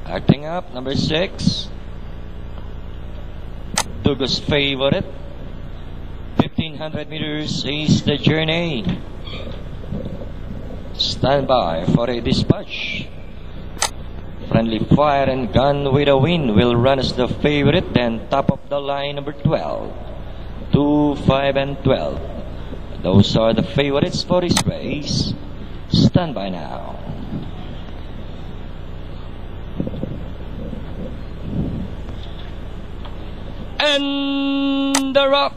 Acting up, number 6. Dugo's favorite. 1500 meters is the journey. Stand by for a dispatch. Friendly Fire and Gun with a Win will run as the favorite. Then top of the line, number 12. 2, 5, and 12. Those are the favorites for this race. Stand by now. And the rock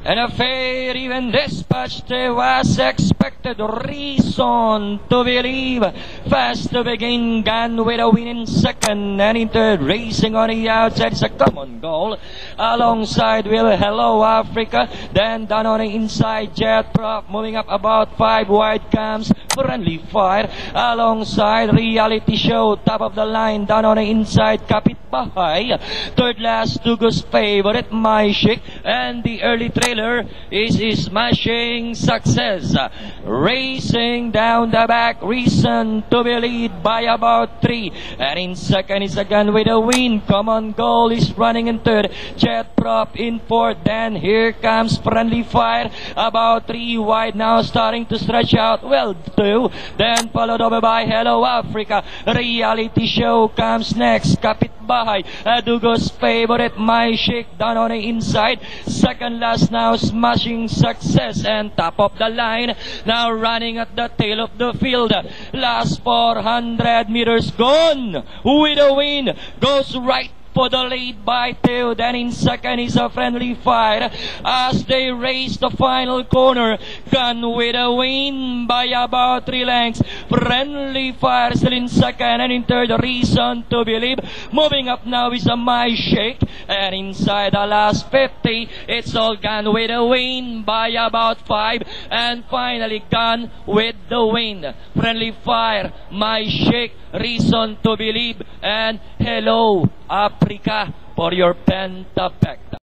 and a fair even dispatch was expected. Reason to Believe fast to begin. Gun with a Win in second, and in third racing on the outside is a common goal alongside Will Hello Africa. Then down on the inside, Jet Prop moving up about 5 wide comes Friendly Fire alongside Reality Show. Top of the line down on the inside, Kapit Bahay. Third last, Dugo's favorite, My Chic, and the early trailer is Smashing Success. Racing down the back, Reason to Believe by about 3, and in second is a Gun with a Win. Common Goal is running in third, Jet Prop in fourth. Then here comes Friendly Fire about 3 wide now, starting to stretch out. Well, 2, then followed over by Hello Africa. Reality Show comes next, Kapit Bahay, Dugo's favorite, My Chic down on the inside. Second last now, Smashing Success, and top of the line now running at the tail of the field. Last 400 meters gone with a Win, goes right for the lead by 2. Then in second is a Friendly Fire as they race the final corner. Gun with a Win by about 3 lengths. Friendly Fire still in second, and in third, Reason to Believe. Moving up now is a My Chic, and inside the last 50 it's all Gun with a Win by about 5, and finally Gun with the Win. Friendly Fire, My Chic, Reason to Believe, and Hello Africa for your Pentapex.